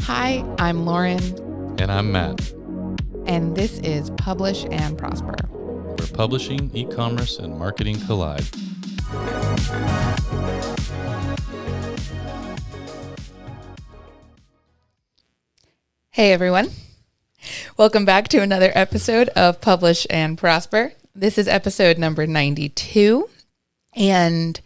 Hi, I'm Lauren. And I'm Matt. And this is Publish and Prosper, where publishing, e-commerce, and marketing collide. Hey everyone. Welcome back to another episode of Publish and Prosper. This is episode number 92. And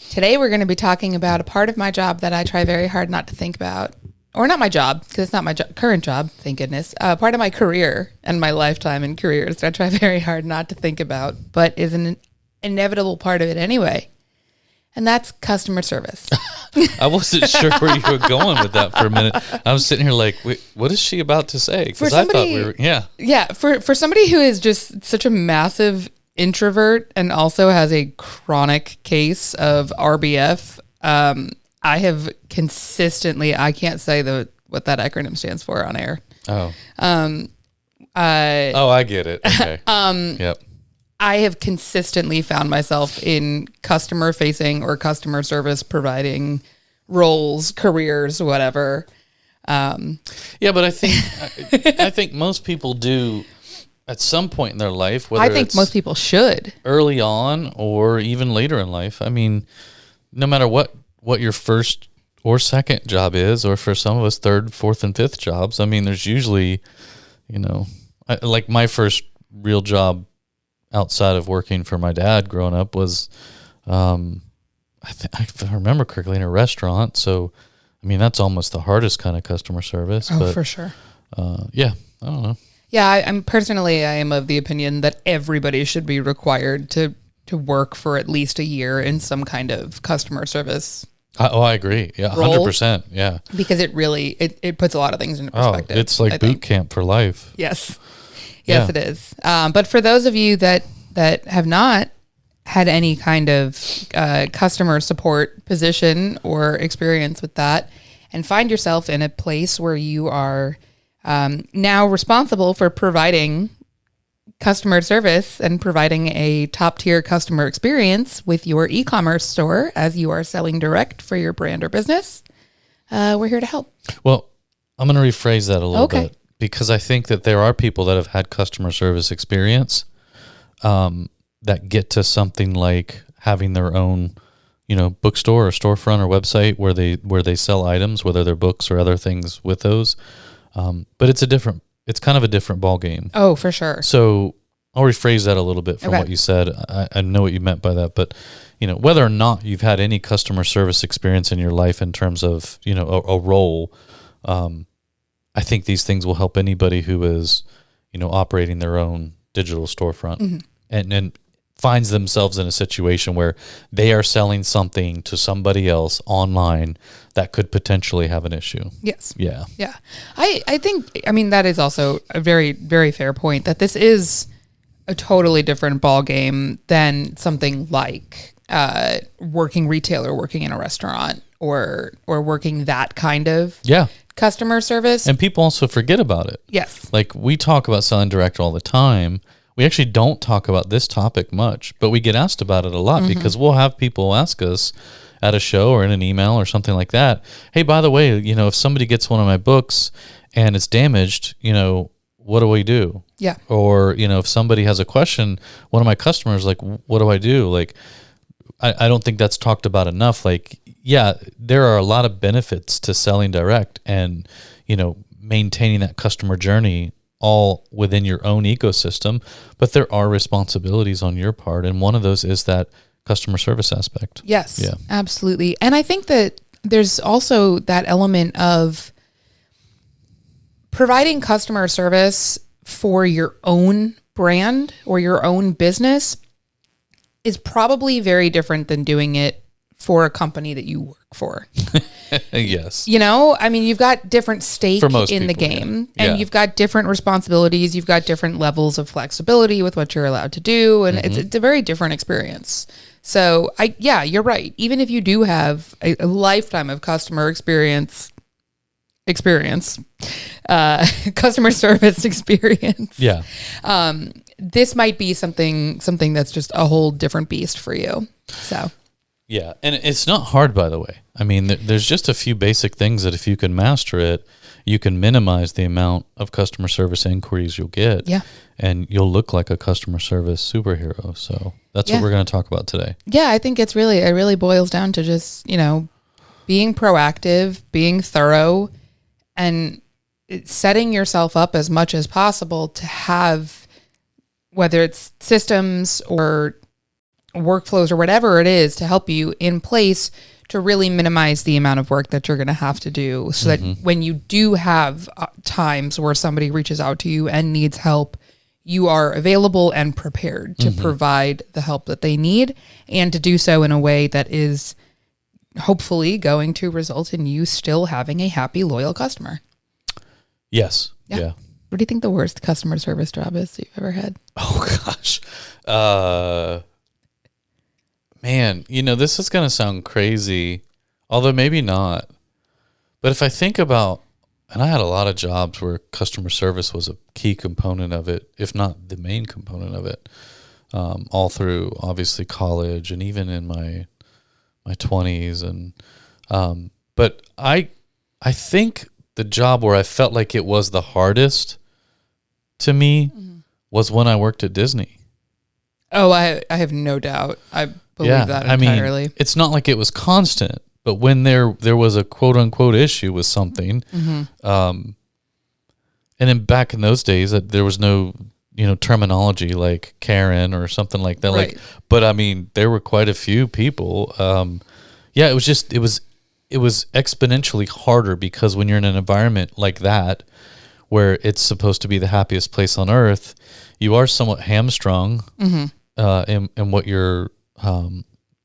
today we're going to be talking about a part of my job that I try very hard not to think about. Or not my job, because it's not my current job, thank goodness. Part of my career and my lifetime and careers that I try very hard not to think about, but is an inevitable part of it anyway. And that's customer service. I wasn't sure where you were going with that for a minute. I was sitting here like, wait, what is she about to say? Because I thought we were, Yeah, for somebody who is just such a massive introvert and also has a chronic case of RBF, I have consistently, I can't say what that acronym stands for on air. Oh. I get it. Okay. Yep. I have consistently found myself in customer facing or customer service providing roles, careers, whatever. Yeah, but I think most people do at some point in their life. Whether I think most people should. Early on or even later in life. I mean, no matter what your first or second job is, or for some of us, third, fourth, and fifth jobs. I mean, there's usually, like my first real job outside of working for my dad growing up was, if I remember correctly, in a restaurant. So, I mean, that's almost the hardest kind of customer service. Oh, but, for sure. Yeah, I don't know. Yeah, I am of the opinion that everybody should be required to work for at least a year in some kind of customer service. I agree. Yeah, 100%. Yeah, because it really it puts a lot of things into perspective. It's like boot camp for life. Yes, it is. But for those of you that have not had any kind of customer support position or experience with that, and find yourself in a place where you are now responsible for providing customer service and providing a top tier customer experience with your e-commerce store as you are selling direct for your brand or business, we're here to help. Well, I'm going to rephrase that a little bit, because I think that there are people that have had customer service experience that get to something like having their own, bookstore or storefront or website where they sell items, whether they're books or other things with those. But it's kind of a different ball game. Oh, for sure. So I'll rephrase that a little bit from what you said. I know what you meant by that, but whether or not you've had any customer service experience in your life in terms of, a role, I think these things will help anybody who is, operating their own digital storefront and finds themselves in a situation where they are selling something to somebody else online that could potentially have an issue. Yes. Yeah. Yeah. I think, that is also a very, very fair point, that this is a totally different ball game than something like working retail or working in a restaurant or working that kind of customer service. And people also forget about it. Yes. Like, we talk about selling direct all the time. We actually don't talk about this topic much, but we get asked about it a lot because we'll have people ask us at a show or in an email or something like that, hey, by the way, if somebody gets one of my books and it's damaged, what do we do? Yeah. Or, if somebody has a question, one of my customers, like, what do I do? Like, I don't think that's talked about enough. Like, yeah, there are a lot of benefits to selling direct and, maintaining that customer journey all within your own ecosystem, but there are responsibilities on your part. And one of those is that customer service aspect. Yes, absolutely. And I think that there's also that element of providing customer service for your own brand or your own business is probably very different than doing it for a company that you work for. Yes. You've got different stake in the game and you've got different responsibilities. You've got different levels of flexibility with what you're allowed to do. And it's a very different experience. So you're right. Even if you do have a lifetime of customer customer service experience. Yeah. This might be something that's just a whole different beast for you. So. Yeah, and it's not hard, by the way. I mean, there's just a few basic things that if you can master it, you can minimize the amount of customer service inquiries you'll get. Yeah. And you'll look like a customer service superhero. So that's what we're going to talk about today. Yeah, I think it really boils down to just, being proactive, being thorough, and setting yourself up as much as possible to have, whether it's systems or workflows or whatever it is, to help you in place to really minimize the amount of work that you're going to have to do, so that when you do have times where somebody reaches out to you and needs help, you are available and prepared to provide the help that they need, and to do so in a way that is hopefully going to result in you still having a happy, loyal customer. Yes. Yeah. What do you think the worst customer service job is you've ever had? Oh, gosh. Man, this is going to sound crazy, although maybe not. But if I think about, and I had a lot of jobs where customer service was a key component of it, if not the main component of it, all through obviously college and even in my 20s. And but I think the job where I felt like it was the hardest to me was when I worked at Disney. Oh, I have no doubt. I believe that entirely. I mean, it's not like it was constant, but when there was a quote unquote issue with something, and then back in those days, there was no terminology like Karen or something like that. Right. But I mean, there were quite a few people. It was exponentially harder, because when you're in an environment like that, where it's supposed to be the happiest place on earth, you are somewhat hamstrung in what your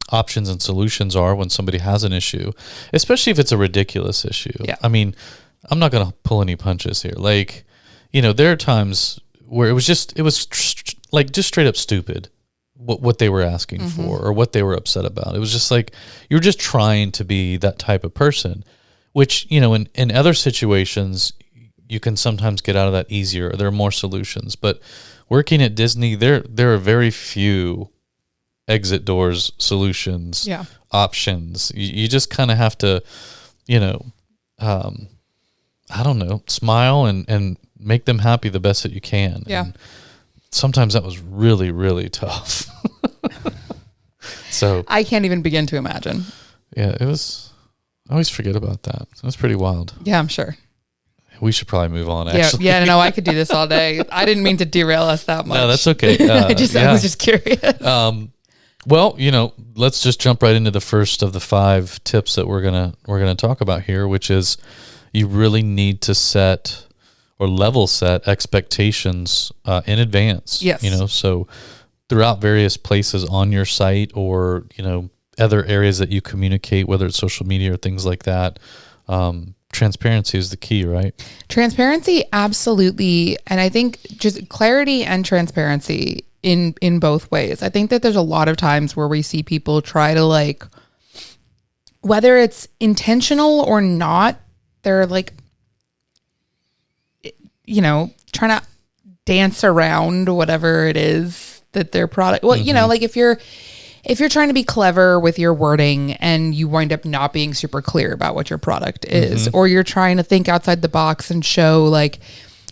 options and solutions are when somebody has an issue, especially if it's a ridiculous issue. Yeah. I mean, I'm not going to pull any punches here. Like, there are times where it was just straight up stupid what they were asking for or what they were upset about. It was just like, you're just trying to be that type of person, which, in other situations, you can sometimes get out of that easier. There are more solutions. But working at Disney, there are very few exit doors, solutions, options. You just kind of have to, I don't know, smile and make them happy the best that you can. Yeah. And sometimes that was really, really tough. So I can't even begin to imagine. Yeah, it was. I always forget about that. It was pretty wild. Yeah, I'm sure. We should probably move on, actually. Yeah, no, I could do this all day. I didn't mean to derail us that much. No, that's okay. I was just curious. Well, let's just jump right into the first of the 5 tips that we're gonna talk about here, which is you really need to set or level set expectations in advance. Yes. So throughout various places on your site, or other areas that you communicate, whether it's social media or things like that. Transparency is the key, right? Transparency, absolutely. And I think just clarity and transparency in both ways. I think that there's a lot of times where we see people try to, whether it's intentional or not, they're trying to dance around whatever it is that their product. Well, if you're trying to be clever with your wording and you wind up not being super clear about what your product is, or you're trying to think outside the box and show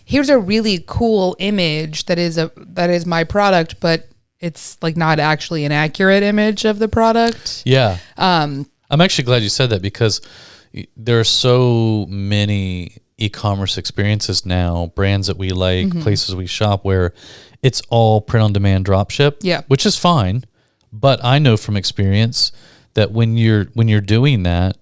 here's a really cool image that is my product, but it's not actually an accurate image of the product. Yeah. I'm actually glad you said that, because there are so many e-commerce experiences now, brands that we like, places we shop, where it's all print on demand drop ship, which is fine. But I know from experience that when you're doing that,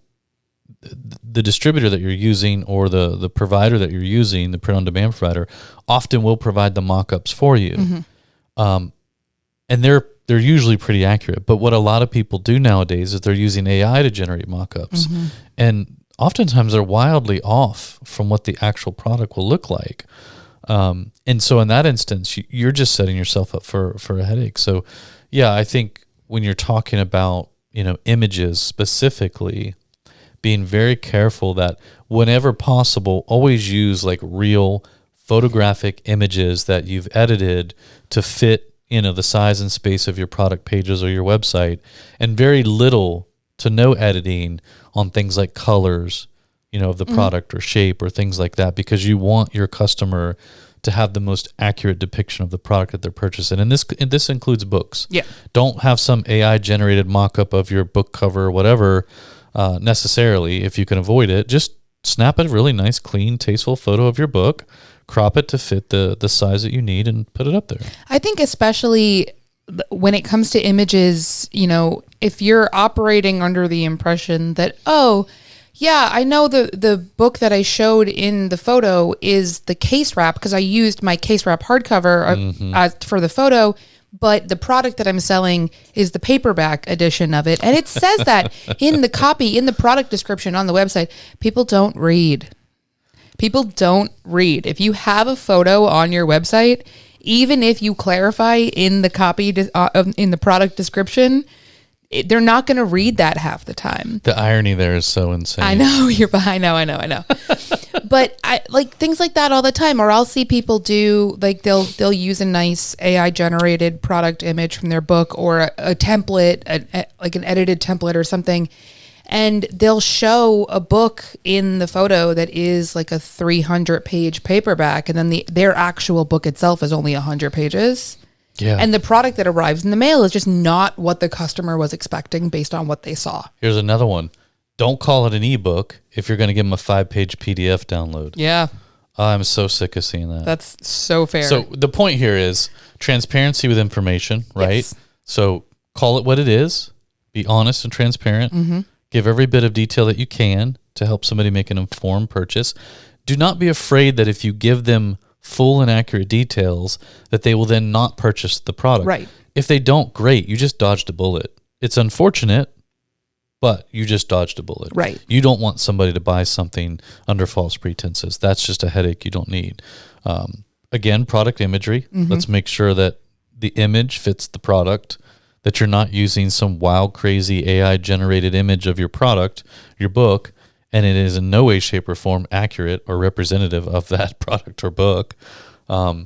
the distributor that you're using, or the provider that you're using, the print on demand provider, often will provide the mock-ups for you. And they're usually pretty accurate. But what a lot of people do nowadays is they're using AI to generate mock-ups. And oftentimes they're wildly off from what the actual product will look like. And so in that instance, you're just setting yourself up for a headache. So yeah, I think when you're talking about, images specifically, being very careful that whenever possible, always use real photographic images that you've edited to fit, the size and space of your product pages or your website, and very little to no editing on things like colors, of the product or shape or things like that, because you want your customer to have the most accurate depiction of the product that they're purchasing. And this includes books. Yeah. Don't have some AI generated mock-up of your book cover or whatever necessarily, if you can avoid it. Just snap a really nice, clean, tasteful photo of your book, crop it to fit the size that you need, and put it up there. I think especially when it comes to images, if you're operating under the impression that, oh, yeah, I know the book that I showed in the photo is the case wrap because I used my case wrap hardcover for the photo, but the product that I'm selling is the paperback edition of it. And it says that in the copy, in the product description on the website. People don't read. People don't read. If you have a photo on your website, even if you clarify in the copy, in the product description, they're not going to read that half the time. The irony there is so insane. I know you're behind. I know. But I like things like that all the time. Or I'll see people do like they'll use a nice AI generated product image from their book or a template, like an edited template or something, and they'll show a book in the photo that is like a 300 page paperback, and then their actual book itself is only 100 pages. Yeah. And the product that arrives in the mail is just not what the customer was expecting based on what they saw. Here's another one. Don't call it an ebook if you're going to give them a 5-page PDF download. Yeah. I'm so sick of seeing that. That's so fair. So the point here is transparency with information, right? Yes. So call it what it is. Be honest and transparent. Give every bit of detail that you can to help somebody make an informed purchase. Do not be afraid that if you give them full and accurate details that they will then not purchase the product. Right. If they don't, great. You just dodged a bullet. It's unfortunate, but you just dodged a bullet. Right. You don't want somebody to buy something under false pretenses. That's just a headache you don't need. Again, product imagery. Let's make sure that the image fits the product, that you're not using some wild, crazy AI generated image of your product, your book, and it is in no way, shape, or form accurate or representative of that product or book. And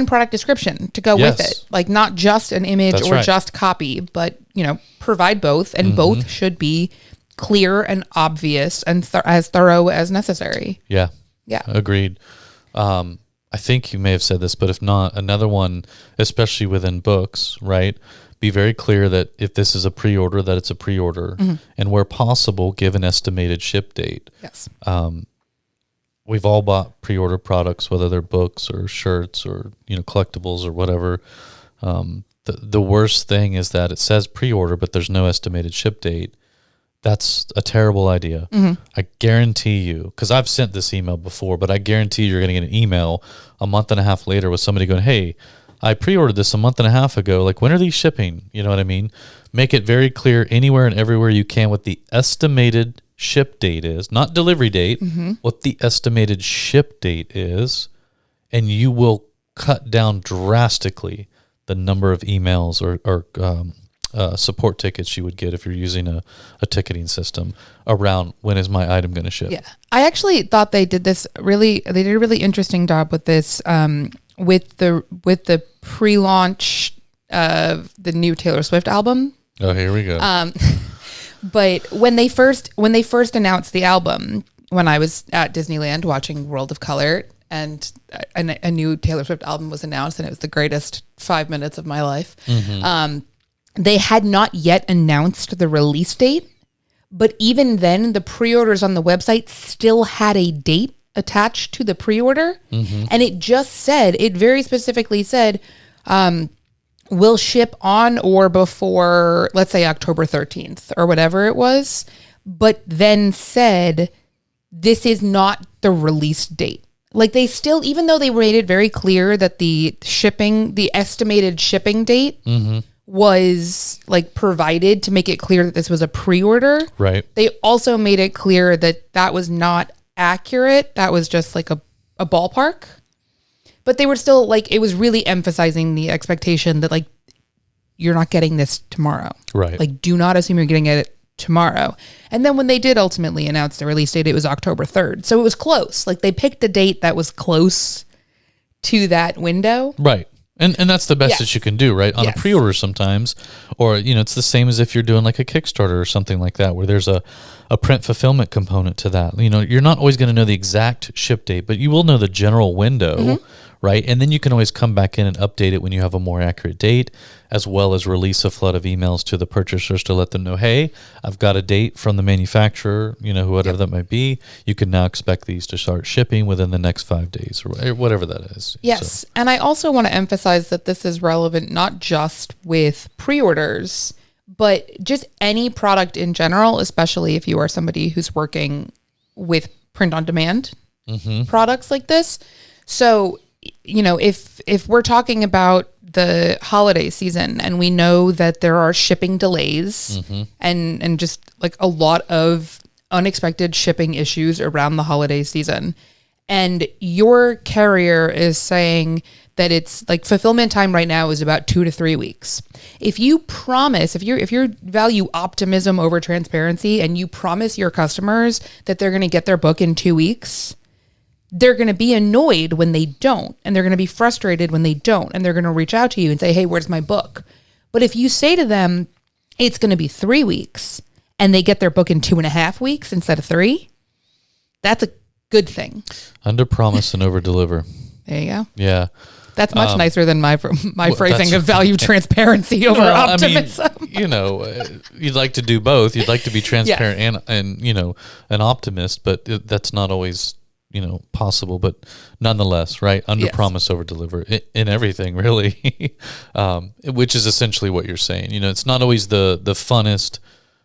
product description to go with it. Like not just an image That's or right. just copy, but, provide both. And both should be clear and obvious and as thorough as necessary. Yeah. Yeah. Agreed. I think you may have said this, but if not, another one, especially within books, right? Be very clear that if this is a pre-order, that it's a pre-order, and where possible, give an estimated ship date. Yes. We've all bought pre-order products, whether they're books or shirts or collectibles or whatever. The worst thing is that it says pre-order, but there's no estimated ship date. That's a terrible idea. I guarantee you, because I've sent this email before, but I guarantee you're going to get an email a month and a half later with somebody going, "Hey, I pre-ordered this a month and a half ago. Like, when are these shipping?" You know what I mean? Make it very clear anywhere and everywhere you can what the estimated ship date is, not delivery date, what the estimated ship date is, and you will cut down drastically the number of emails or support tickets you would get if you're using a ticketing system around when is my item going to ship. Yeah. I actually thought they did a really interesting job with this, with the pre-launch of the new Taylor Swift album. Oh, here we go. But when they first announced the album, when I was at Disneyland watching World of Color, and a new Taylor Swift album was announced, and it was the greatest 5 minutes of my life. They had not yet announced the release date, but even then, the pre-orders on the website still had a date attached to the pre-order, and it very specifically said, will ship on or before, let's say October 13th or whatever it was, but then said, this is not the release date. Like they still, even though they made it very clear that the estimated shipping date was like provided to make it clear that this was a pre-order. Right. They also made it clear that was not accurate. That was just like a ballpark. But they were still like, it was really emphasizing the expectation that like, you're not getting this tomorrow. Right. Like, do not assume you're getting it tomorrow. And then when they did ultimately announce the release date, it was October 3rd. So it was close. Like they picked a date that was close to that window. Right. And that's the best that you can do, right? On a pre-order sometimes, or, it's the same as if you're doing like a Kickstarter or something like that, where there's a print fulfillment component to that. You're not always going to know the exact ship date, but you will know the general window, right? And then you can always come back in and update it when you have a more accurate date, as well as release a flood of emails to the purchasers to let them know, hey, I've got a date from the manufacturer, whatever that might be. You can now expect these to start shipping within the next 5 days or whatever that is. Yes. So. And I also want to emphasize that this is relevant not just with pre-orders, but just any product in general, especially if you are somebody who's working with print on demand products like this. So, if we're talking about the holiday season and we know that there are shipping delays and just like a lot of unexpected shipping issues around the holiday season, and your carrier is saying that it's like fulfillment time right now is about 2 to 3 weeks. If you promise, if you value optimism over transparency and you promise your customers that they're going to get their book in 2 weeks, they're going to be annoyed when they don't, and they're going to be frustrated when they don't, and they're going to reach out to you and say, hey, where's my book? But if you say to them, it's going to be 3 weeks, and they get their book in 2.5 weeks instead of 3, that's a good thing. Under promise and over deliver. There you go. Yeah. That's much nicer than my phrasing of value transparency over optimism. I mean, you'd like to do both. You'd like to be transparent and an optimist, but that's not always possible, but nonetheless, right? Under promise, over deliver in everything, really, which is essentially what you're saying. It's not always the funnest,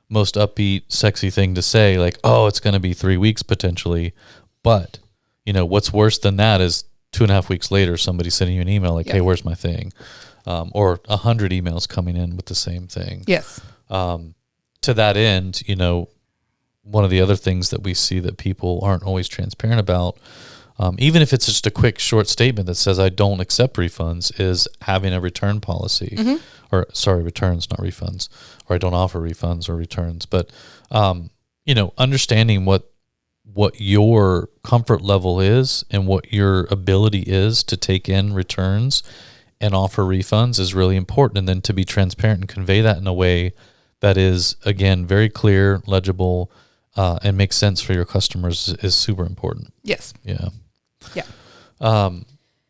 most upbeat, sexy thing to say, like, oh, it's going to be 3 weeks potentially. But, what's worse than that is 2.5 weeks later, somebody sending you an email like, hey, where's my thing? Or 100 emails coming in with the same thing. Yes. To that end, one of the other things that we see that people aren't always transparent about, even if it's just a quick, short statement that says, I don't accept refunds, is having a return policy. Returns, not refunds, or I don't offer refunds or returns. But, understanding what your comfort level is and what your ability is to take in returns and offer refunds is really important. And then to be transparent and convey that in a way that is, again, very clear, legible, and makes sense for your customers is super important. Yes. Yeah. Yeah.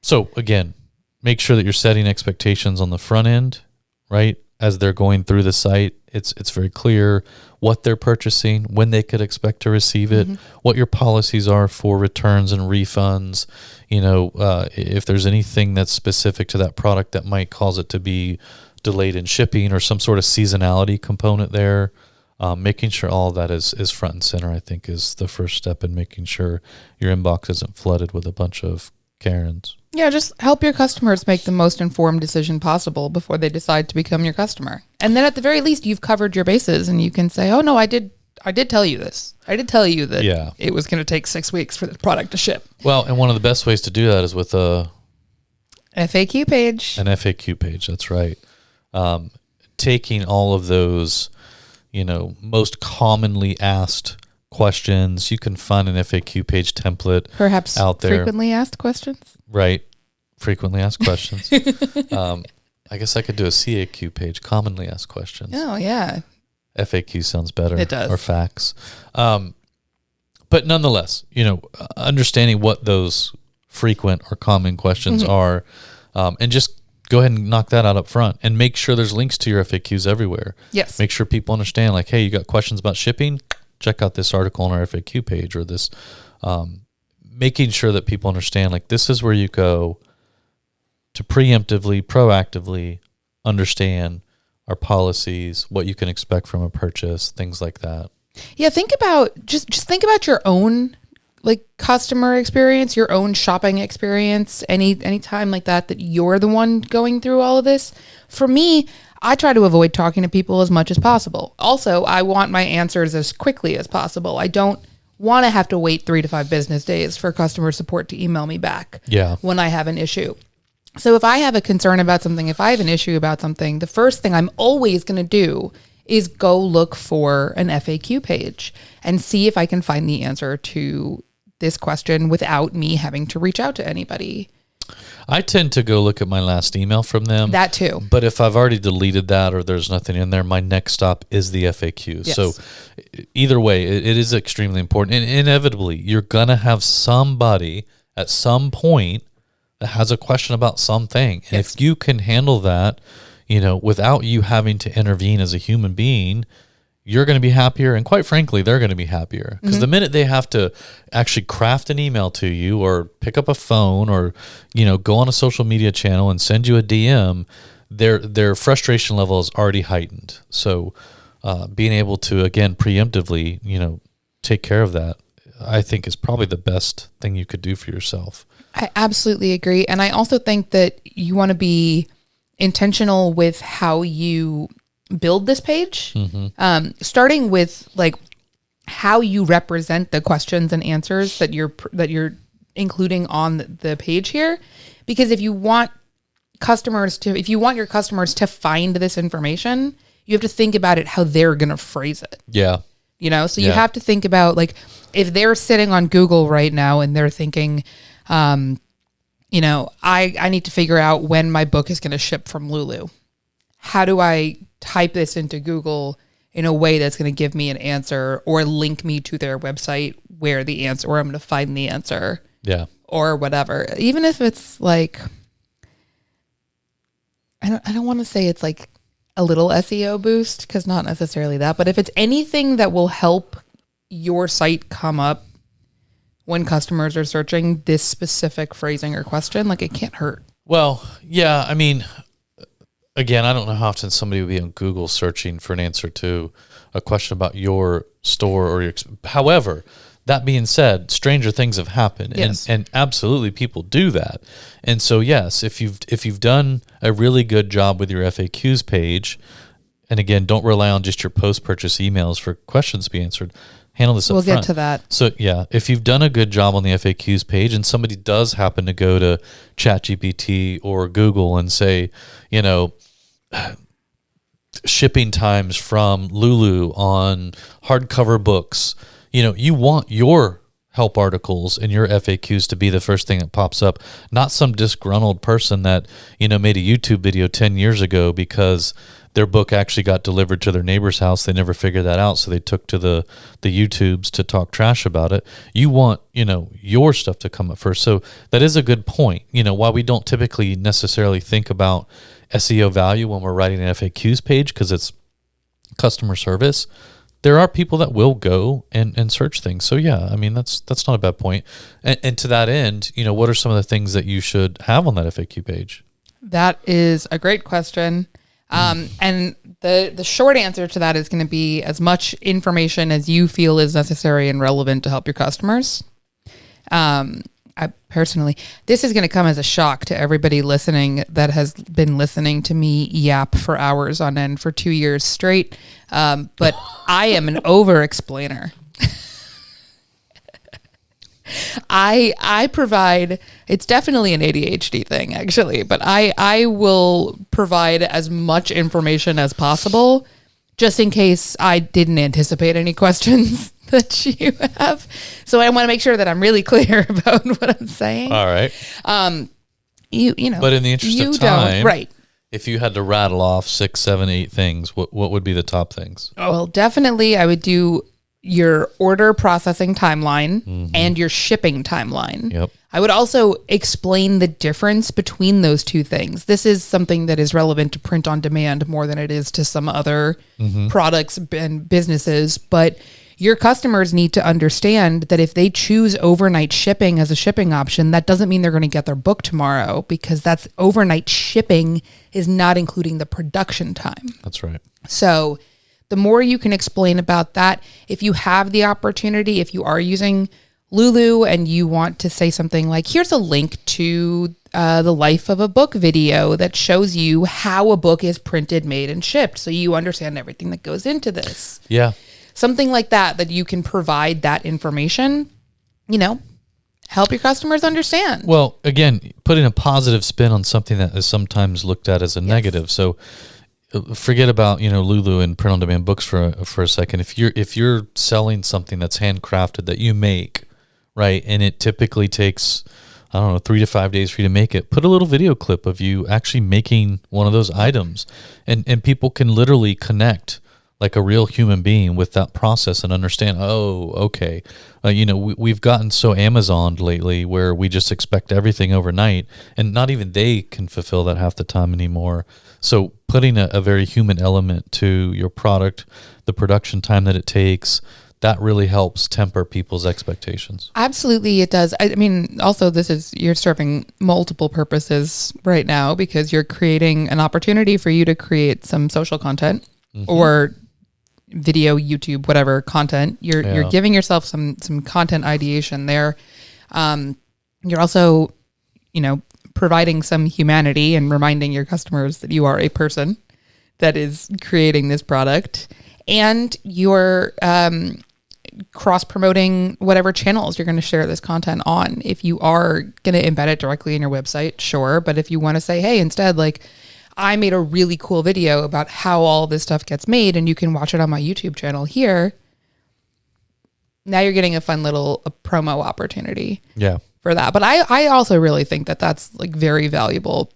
So again, make sure that you're setting expectations on the front end, right? As they're going through the site, it's very clear what they're purchasing, when they could expect to receive it, what your policies are for returns and refunds. If there's anything that's specific to that product that might cause it to be delayed in shipping or some sort of seasonality component there. Making sure all of that is front and center, I think, is the first step in making sure your inbox isn't flooded with a bunch of Karens. Yeah, just help your customers make the most informed decision possible before they decide to become your customer. And then at the very least, you've covered your bases and you can say, oh, no, I did tell you this. I did tell you that it was going to take 6 weeks for the product to ship. Well, and one of the best ways to do that is with a FAQ page. An FAQ page, that's right. Taking all of those most commonly asked questions. You can find an FAQ page template perhaps out there. Frequently asked questions? Right. Frequently asked questions. I guess I could do a CAQ page, commonly asked questions. Oh, yeah. FAQ sounds better. It does. Or facts. But nonetheless, understanding what those frequent or common questions are, and just go ahead and knock that out up front and make sure there's links to your FAQs everywhere. Yes. Make sure people understand, like, hey, you got questions about shipping? Check out this article on our FAQ page, or this, making sure that people understand, like, this is where you go to preemptively, proactively understand our policies, what you can expect from a purchase, things like that. Yeah. Think about, just think about your own customer experience, your own shopping experience, any time like that you're the one going through all of this. For me, I try to avoid talking to people as much as possible. Also, I want my answers as quickly as possible. I don't want to have to wait 3 to 5 business days for customer support to email me back when I have an issue. So if I have a concern about something, if I have an issue about something, the first thing I'm always going to do is go look for an FAQ page and see if I can find the answer to this question without me having to reach out to anybody. I tend to go look at my last email from them. That too. But if I've already deleted that or there's nothing in there, my next stop is the FAQ. Yes. So either way, it is extremely important. And inevitably, you're going to have somebody at some point that has a question about something. And Yes. if you can handle that, without you having to intervene as a human being, you're going to be happier. And quite frankly, they're going to be happier. Because the minute they have to actually craft an email to you or pick up a phone or, go on a social media channel and send you a DM, their frustration level is already heightened. So being able to, again, preemptively, take care of that, I think is probably the best thing you could do for yourself. I absolutely agree. And I also think that you want to be intentional with how you build this page, starting with like how you represent the questions and answers that you're including on the page here. Because if you want your customers to find this information, you have to think about it how they're going to phrase it. Yeah. So you have to think about, like, if they're sitting on Google right now and they're thinking, I need to figure out when my book is going to ship from Lulu. How do I type this into Google in a way that's going to give me an answer or link me to their website where I'm going to find the answer? Yeah. Or whatever. Even if it's like, I don't want to say it's like a little SEO boost, because not necessarily that, but if it's anything that will help your site come up when customers are searching this specific phrasing or question, like, it can't hurt. Well, yeah, I mean, again, I don't know how often somebody would be on Google searching for an answer to a question about your store or however, that being said, stranger things have happened, Yes. and absolutely people do that. And so, yes, if you've done a really good job with your FAQs page, and again, don't rely on just your post-purchase emails for questions to be answered. Handle this up front. We'll get to that. So, yeah, if you've done a good job on the FAQs page and somebody does happen to go to ChatGPT or Google and say, shipping times from Lulu on hardcover books, you want your help articles and your FAQs to be the first thing that pops up, not some disgruntled person that, made a YouTube video 10 years ago because their book actually got delivered to their neighbor's house. They never figured that out, so they took to the YouTubes to talk trash about it. You want, your stuff to come up first. So that is a good point. While we don't typically necessarily think about SEO value when we're writing an FAQs page because it's customer service, there are people that will go and search things. So yeah, I mean, that's not a bad point. And to that end, what are some of the things that you should have on that FAQ page? That is a great question. And the short answer to that is going to be as much information as you feel is necessary and relevant to help your customers. I personally, this is going to come as a shock to everybody listening that has been listening to me yap for hours on end for 2 years straight. But I am an over-explainer. I provide, it's definitely an ADHD thing actually, but I will provide as much information as possible just in case I didn't anticipate any questions that you have. So I want to make sure that I'm really clear about what I'm saying. All right. You know, but in the interest of time, right. If you had to rattle off 6, 7, 8 things, what would be the top things? Well, definitely I would do your order processing timeline and your shipping timeline. Yep. I would also explain the difference between those two things. This is something that is relevant to print on demand more than it is to some other products and businesses. But your customers need to understand that if they choose overnight shipping as a shipping option, that doesn't mean they're going to get their book tomorrow, because that's overnight shipping is not including the production time. That's right. So the more you can explain about that, if you have the opportunity, if you are using Lulu and you want to say something like, here's a link to the life of a book video that shows you how a book is printed, made, and shipped, so you understand everything that goes into this. Yeah. Something like that you can provide that information, help your customers understand. Well, again, putting a positive spin on something that is sometimes looked at as a negative. So forget about, Lulu and print on demand books for a second. If you're selling something that's handcrafted that you make, right, and it typically takes I don't know, 3 to 5 days for you to make it. Put a little video clip of you actually making one of those items, and people can literally connect like a real human being with that process and understand, oh, okay. We've gotten so Amazoned lately where we just expect everything overnight, and not even they can fulfill that half the time anymore. So putting a very human element to your product, the production time that it takes, that really helps temper people's expectations. Absolutely, it does. I mean, also, you're serving multiple purposes right now because you're creating an opportunity for you to create some social content or video, YouTube, whatever content. You're giving yourself some content ideation there. You're also, providing some humanity and reminding your customers that you are a person that is creating this product, and you're cross-promoting whatever channels you're going to share this content on. If you are going to embed it directly in your website, sure. But if you want to say, hey, instead, like, I made a really cool video about how all this stuff gets made, and you can watch it on my YouTube channel here. Now you're getting a fun little promo opportunity for that. But I also really think that that's like very valuable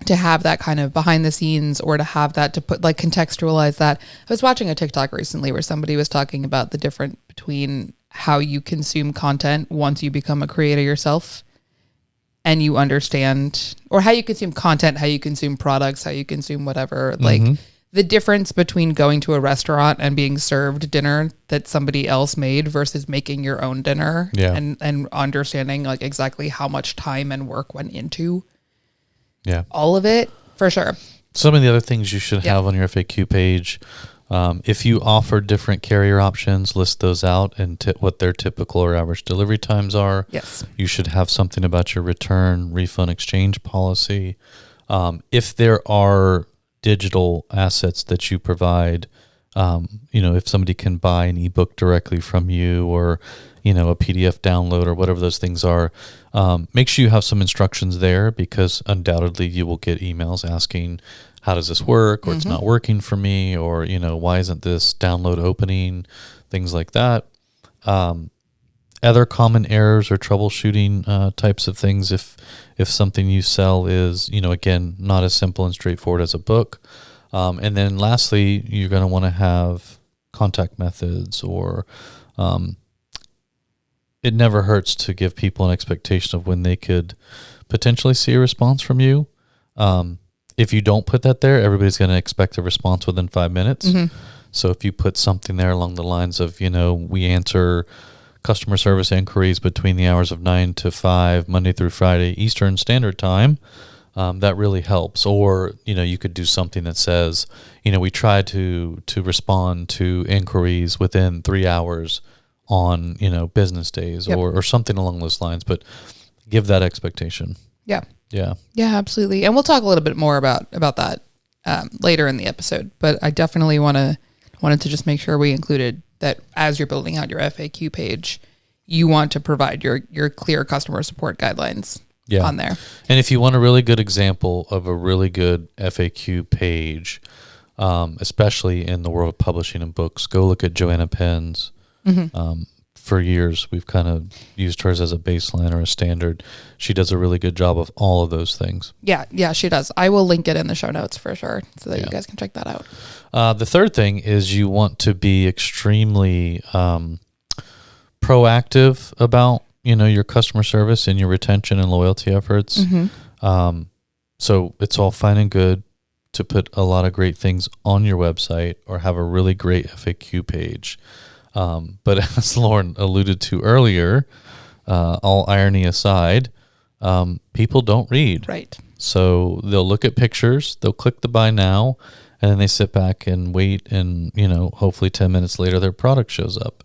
to have that kind of behind the scenes, or to have that, to put like contextualize that. I was watching a TikTok recently where somebody was talking about the difference between how you consume content once you become a creator yourself and you understand, or how you consume content, how you consume products, how you consume whatever, like the difference between going to a restaurant and being served dinner that somebody else made versus making your own dinner, and understanding like exactly how much time and work went into all of it, for sure. Some of the other things you should have on your FAQ page, if you offer different carrier options, list those out and what their typical or average delivery times are. Yes. You should have something about your return, refund, exchange policy. If there are digital assets that you provide, if somebody can buy an ebook directly from you, or a PDF download, or whatever those things are, make sure you have some instructions there, because undoubtedly you will get emails asking, how does this work, or it's not working for me, or why isn't this download opening, things like that. Other common errors or troubleshooting types of things, if something you sell is again not as simple and straightforward as a book. And then lastly, you're going to want to have contact methods, or it never hurts to give people an expectation of when they could potentially see a response from you. If you don't put that there, everybody's going to expect a response within 5 minutes. So if you put something there along the lines of, we answer customer service inquiries between the hours of 9 to 5, Monday through Friday, Eastern Standard Time, that really helps. Or, you could do something that says, we try to respond to inquiries within 3 hours on, business days, or something along those lines, but give that expectation. Yeah, absolutely. And we'll talk a little bit more about that later in the episode, but I definitely wanted to just make sure we included that as you're building out your FAQ page, you want to provide your clear customer support guidelines on there. And if you want a really good example of a really good FAQ page, especially in the world of publishing and books, go look at Joanna Penn's. For years, we've kind of used hers as a baseline or a standard. She does a really good job of all of those things. Yeah, she does. I will link it in the show notes for sure, so that you guys can check that out. The third thing is you want to be extremely proactive about your customer service and your retention and loyalty efforts. So it's all fine and good to put a lot of great things on your website or have a really great FAQ page. But as Lauren alluded to earlier, all irony aside, people don't read. Right. So they'll look at pictures, they'll click the buy now, and then they sit back and wait, and hopefully 10 minutes later their product shows up.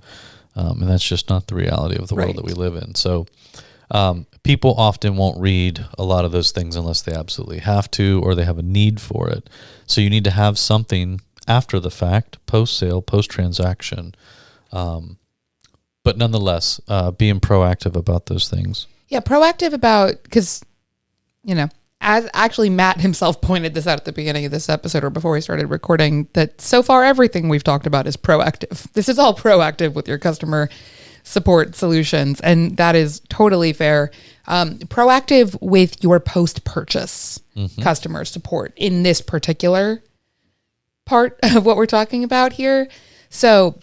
And that's just not the reality of the world that we live in. So people often won't read a lot of those things unless they absolutely have to, or they have a need for it. So you need to have something after the fact, post-sale, post-transaction. But nonetheless, being proactive about those things. Yeah, proactive about, because, as actually Matt himself pointed this out at the beginning of this episode, or before we started recording, that so far everything we've talked about is proactive. This is all proactive with your customer support solutions, and that is totally fair. Proactive with your post-purchase customer support in this particular part of what we're talking about here. So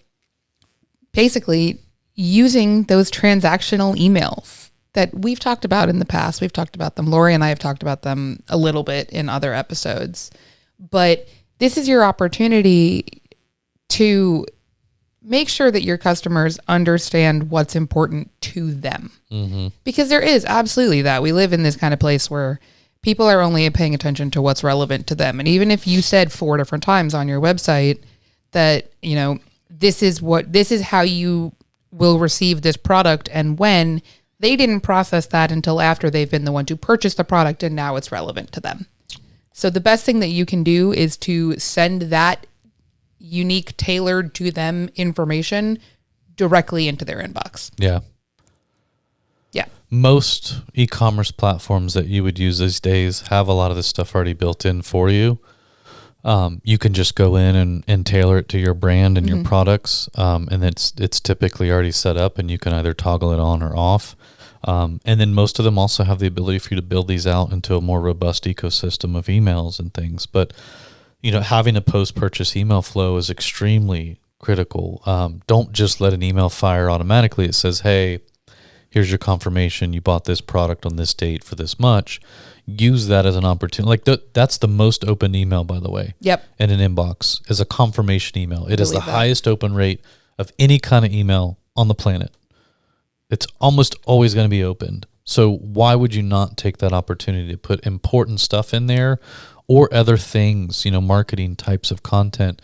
basically using those transactional emails that we've talked about in the past. We've talked about them. Lori and I have talked about them a little bit in other episodes, but this is your opportunity to make sure that your customers understand what's important to them. Because there is absolutely that. We live in this kind of place where people are only paying attention to what's relevant to them. And even if you said 4 different times on your website that, this is how you will receive this product, and when, they didn't process that until after they've been the one to purchase the product, and now it's relevant to them. So the best thing that you can do is to send that unique, tailored to them information directly into their inbox. Yeah. Most e-commerce platforms that you would use these days have a lot of this stuff already built in for you. You can just go in and tailor it to your brand and your products. And it's typically already set up, and you can either toggle it on or off. And then most of them also have the ability for you to build these out into a more robust ecosystem of emails and things. But, having a post-purchase email flow is extremely critical. Don't just let an email fire automatically. It says, hey, here's your confirmation. You bought this product on this date for this much. Use that as an opportunity. That's the most open email, by the way. Yep. In an inbox is a confirmation email. It is the highest open rate of any kind of email on the planet. It's almost always going to be opened. So why would you not take that opportunity to put important stuff in there, or other things, marketing types of content?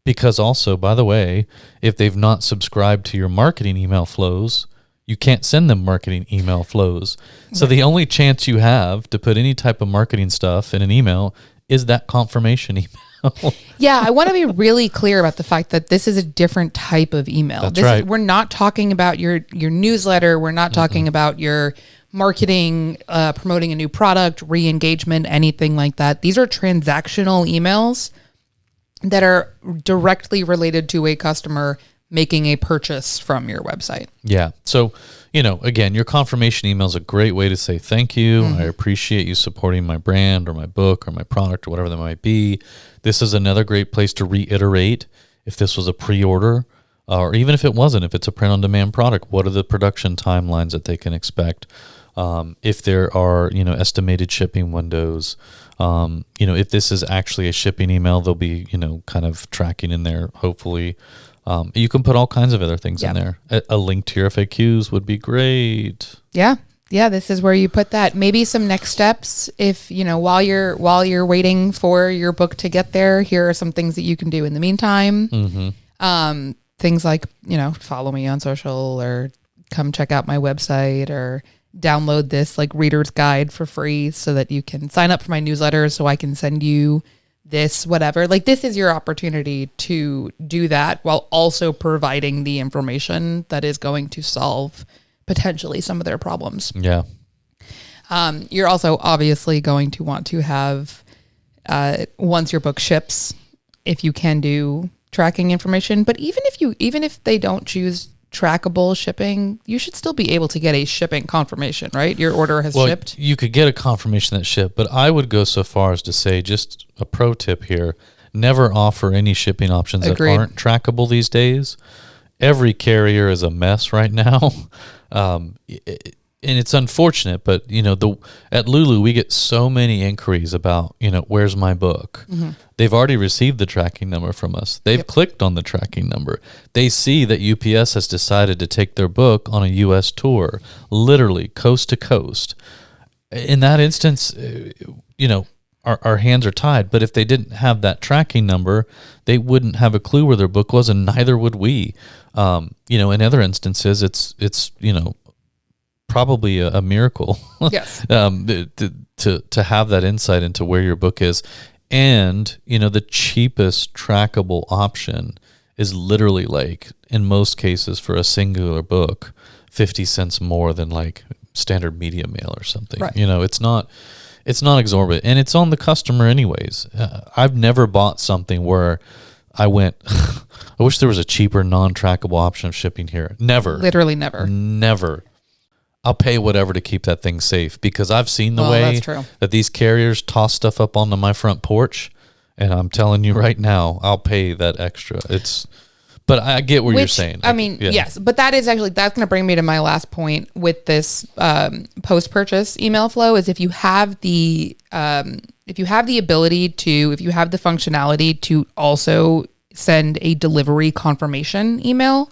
Because also, by the way, if they've not subscribed to your marketing email flows, you can't send them marketing email flows. So the only chance you have to put any type of marketing stuff in an email is that confirmation email. Yeah, I want to be really clear about the fact that this is a different type of email. That's right. We're not talking about your newsletter. We're not talking about your marketing, promoting a new product, re-engagement, anything like that. These are transactional emails that are directly related to a customer making a purchase from your website. Yeah. So, again, your confirmation email is a great way to say thank you. I appreciate you supporting my brand or my book or my product or whatever that might be. This is another great place to reiterate if this was a pre-order, or even if it wasn't, if it's a print-on-demand product, what are the production timelines that they can expect? If there are, estimated shipping windows, if this is actually a shipping email, there'll be, kind of tracking in there, hopefully. You can put all kinds of other things in there. A link to your FAQs would be great. Yeah. This is where you put that. Maybe some next steps. If, while you're waiting for your book to get there, here are some things that you can do in the meantime. Things like, follow me on social, or come check out my website, or download this reader's guide for free so that you can sign up for my newsletter so I can send you this, whatever. This is your opportunity to do that while also providing the information that is going to solve potentially some of their problems. Yeah. You're also obviously going to want to have, once your book ships, if you can do tracking information, but even if they don't choose trackable shipping, you should still be able to get a shipping confirmation, right? Your order has shipped. You could get a confirmation that shipped, but I would go so far as to say, just a pro tip here, never offer any shipping options that aren't trackable these days. Every carrier is a mess right now. And it's unfortunate, but at Lulu, we get so many inquiries about, where's my book? They've already received the tracking number from us. They've clicked on the tracking number. They see that UPS has decided to take their book on a U.S. tour, literally coast to coast. In that instance, our hands are tied. But if they didn't have that tracking number, they wouldn't have a clue where their book was, and neither would we. In other instances, it's probably a miracle. Yes. To have that insight into where your book is. And, the cheapest trackable option is literally in most cases for a singular book, 50 cents more than standard media mail or something. Right. It's not exorbitant, and it's on the customer anyways. I've never bought something where I went, I wish there was a cheaper, non-trackable option of shipping here. Never. Literally never. Never. I'll pay whatever to keep that thing safe, because I've seen the way that these carriers toss stuff up onto my front porch, and I'm telling you right now, I'll pay that extra. But I get what you're saying. I mean, yes, but that's going to bring me to my last point with this post-purchase email flow is if you have the ability to, if you have the functionality to also send a delivery confirmation email,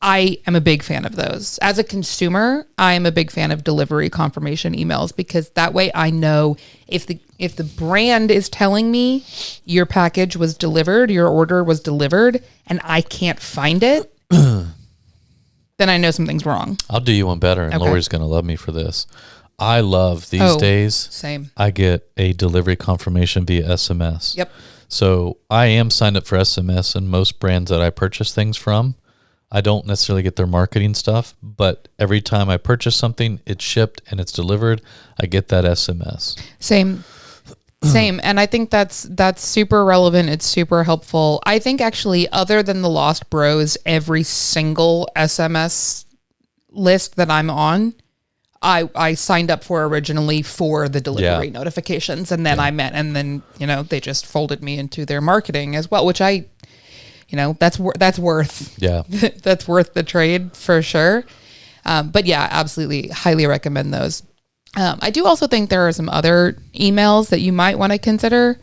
I am a big fan of those. As a consumer, I am a big fan of delivery confirmation emails, because that way I know if the brand is telling me your package was delivered, your order was delivered, and I can't find it, then I know something's wrong. I'll do you one better, and Lori's going to love me for this. I love these days. Same. I get a delivery confirmation via SMS. Yep. So I am signed up for SMS, and most brands that I purchase things from, I don't necessarily get their marketing stuff, but every time I purchase something, it's shipped and it's delivered, I get that SMS. Same. And I think that's super relevant. It's super helpful. I think actually, other than the Lost Bros, every single SMS list that I'm on, I signed up for originally for the delivery notifications, and then they just folded me into their marketing as well, which that's worth that's worth the trade for sure. But yeah, absolutely, highly recommend those. I do also think there are some other emails that you might want to consider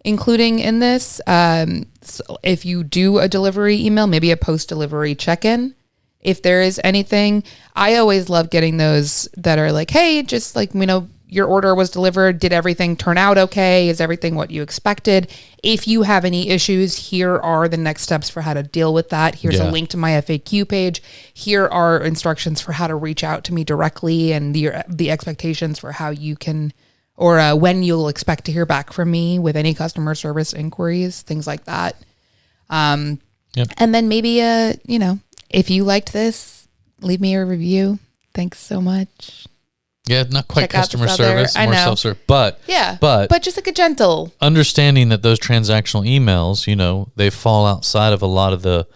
including in this. So if you do a delivery email, maybe a post-delivery check-in, if there is anything. I always love getting those that are like, hey, just like, your order was delivered. Did everything turn out okay? Is everything what you expected? If you have any issues, here are the next steps for how to deal with that. Here's a link to my FAQ page. Here are instructions for how to reach out to me directly, and the expectations for how you can, or when you'll expect to hear back from me with any customer service inquiries, things like that. And then maybe, if you liked this, leave me a review. Thanks so much. Yeah, not quite customer service, more self-service, but just like a gentle understanding that those transactional emails, they fall outside of a lot of the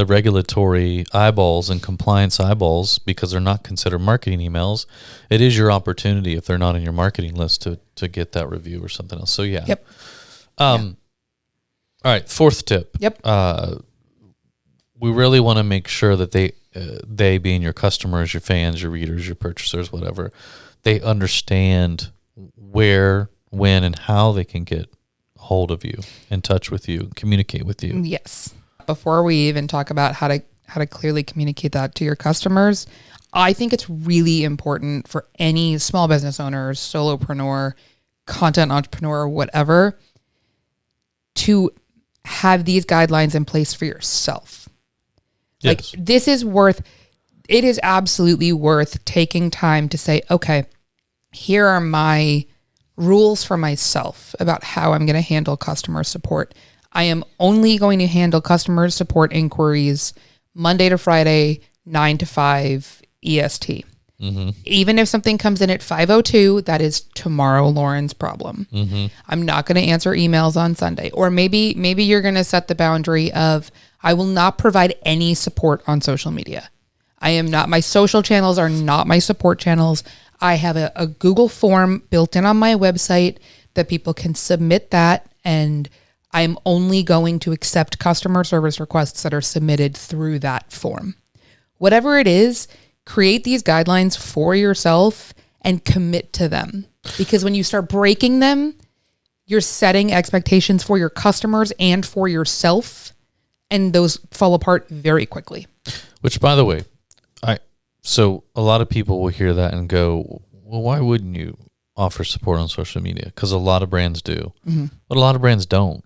regulatory eyeballs and compliance eyeballs because they're not considered marketing emails. It is your opportunity, if they're not in your marketing list, to get that review or something else. So yeah. Yep. All right, fourth tip. Yep. We really want to make sure that they being your customers, your fans, your readers, your purchasers, whatever, they understand where, when, and how they can get hold of you, in touch with you, communicate with you. Yes. Before we even talk about how to clearly communicate that to your customers, I think it's really important for any small business owner, solopreneur, content entrepreneur, whatever, to have these guidelines in place for yourself. Yes. Like, it is absolutely worth taking time to say, okay, here are my rules for myself about how I'm going to handle customer support. I am only going to handle customer support inquiries Monday to Friday, 9 to 5 EST. Mm-hmm. Even if something comes in at 5:02, that is tomorrow Lauren's problem. Mm-hmm. I'm not going to answer emails on Sunday. Or maybe you're going to set the boundary of, I will not provide any support on social media. My social channels are not my support channels. I have a Google form built in on my website that people can submit that, and I'm only going to accept customer service requests that are submitted through that form. Whatever it is, create these guidelines for yourself and commit to them. Because when you start breaking them, you're setting expectations for your customers and for yourself, and those fall apart very quickly. Which, by the way, so a lot of people will hear that and go, well, why wouldn't you offer support on social media? Because a lot of brands do, but a lot of brands don't.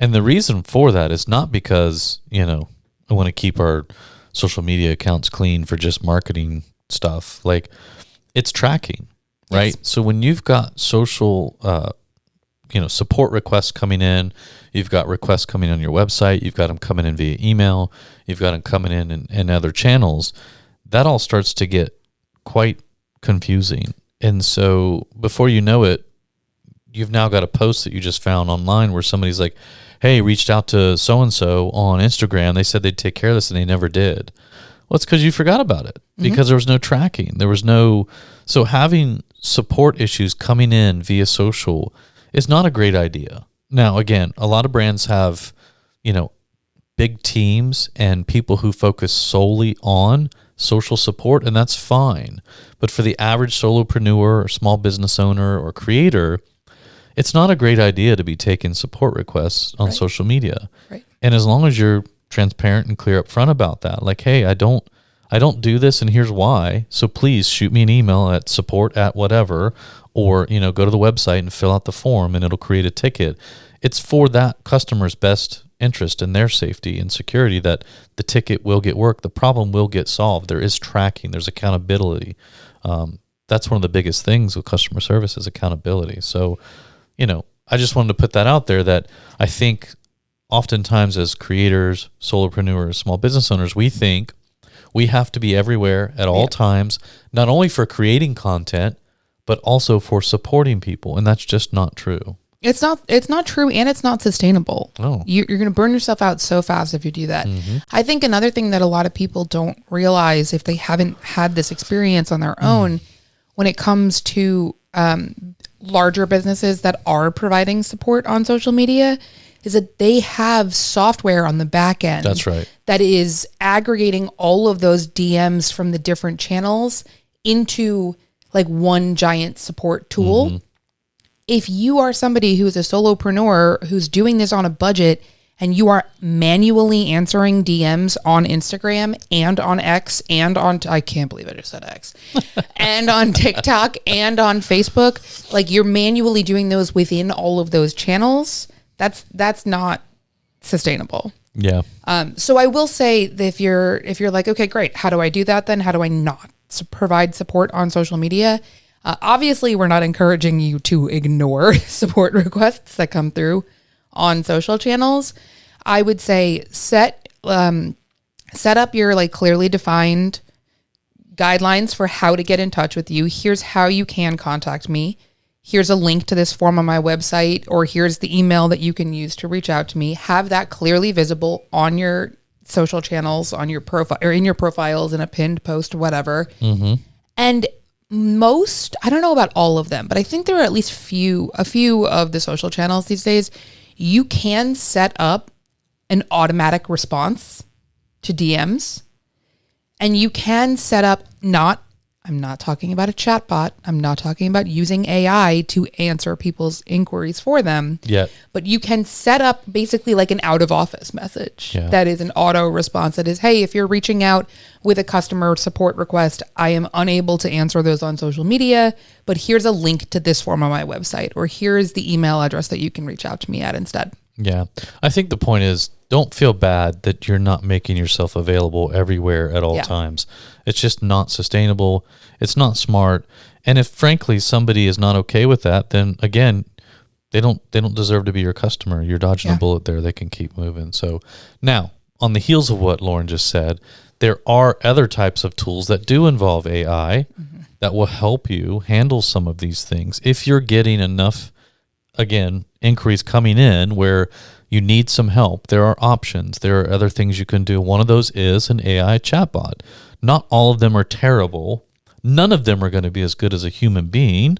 And the reason for that is not because, I want to keep our social media accounts clean for just marketing stuff. Like, it's tracking, right? Yes. So when you've got social, support requests coming in, you've got requests coming on your website, you've got them coming in via email, you've got them coming in other channels, that all starts to get quite confusing. And so before you know it, you've now got a post that you just found online where somebody's like, hey, reached out to so-and-so on Instagram. They said they'd take care of this and they never did. Well, it's because you forgot about it because there was no tracking. There was no, so having support issues coming in via social is not a great idea. Now, again, a lot of brands have, big teams and people who focus solely on social support, and that's fine. But for the average solopreneur or small business owner or creator, it's not a great idea to be taking support requests on social media. Right. And as long as you're transparent and clear up front about that, like, hey, I don't do this and here's why. So please shoot me an email at support@whatever, or, go to the website and fill out the form and it'll create a ticket. It's for that customer's best interest and their safety and security that the ticket will get worked. The problem will get solved. There is tracking. There's accountability. That's one of the biggest things with customer service is accountability. So, I just wanted to put that out there that I think oftentimes as creators, solopreneurs, small business owners, we think we have to be everywhere at all times, not only for creating content, but also for supporting people. And that's just not true. It's not true, and it's not sustainable. Oh. You're going to burn yourself out so fast if you do that. I think another thing that a lot of people don't realize if they haven't had this experience on their own, when it comes to larger businesses that are providing support on social media, is that they have software on the back end. That's right. That is aggregating all of those DMs from the different channels into like one giant support tool. If you are somebody who's a solopreneur who's doing this on a budget and you are manually answering DMs on Instagram and on X and on, I can't believe I just said X, and on TikTok and on Facebook, like you're manually doing those within all of those channels, that's not sustainable. Yeah. So I will say that if you're like, okay, great, how do I do that then? How do I not provide support on social media? Obviously, we're not encouraging you to ignore support requests that come through on social channels. I would say set up your like clearly defined guidelines for how to get in touch with you. Here's how you can contact me. Here's a link to this form on my website, or here's the email that you can use to reach out to me. Have that clearly visible on your social channels, on your profile or in your profiles, in a pinned post, whatever. And most, I don't know about all of them, but I think there are at least a few of the social channels these days, you can set up an automatic response to DMs, and you can set up I'm not talking about a chatbot. I'm not talking about using AI to answer people's inquiries for them. Yeah. But you can set up basically like an out of office message that is an auto response that is, hey, if you're reaching out with a customer support request, I am unable to answer those on social media, but here's a link to this form on my website, or here's the email address that you can reach out to me at instead. Yeah. I think the point is, don't feel bad that you're not making yourself available everywhere at all times. It's just not sustainable. It's not smart. And if frankly somebody is not okay with that, then again, they don't deserve to be your customer. You're dodging a bullet there. They can keep moving. So now, on the heels of what Lauren just said, there are other types of tools that do involve AI that will help you handle some of these things. If you're getting enough, again, inquiries coming in where you need some help, there are options. There are other things you can do. One of those is an AI chatbot. Not all of them are terrible. None of them are going to be as good as a human being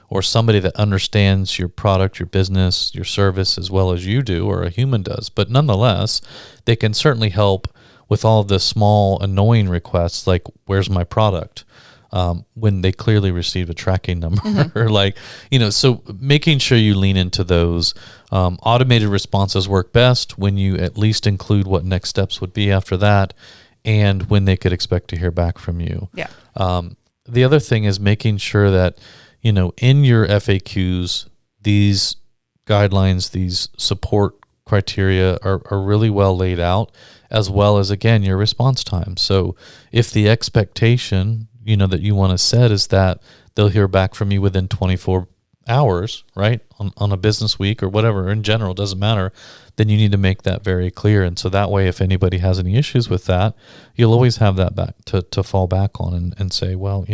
or somebody that understands your product, your business, your service as well as you do or a human does. But nonetheless, they can certainly help with all of the small annoying requests like, where's my product? When they clearly received a tracking number, or like, so making sure you lean into those. Automated responses work best when you at least include what next steps would be after that and when they could expect to hear back from you. Yeah. The other thing is making sure that, in your FAQs, these guidelines, these support criteria are really well laid out, as well as, again, your response time. So if the expectation that you want to set is that they'll hear back from you within 24 hours, right? On a business week or whatever, in general, doesn't matter, then you need to make that very clear. And so that way, if anybody has any issues with that, you'll always have that back to fall back on and say, well,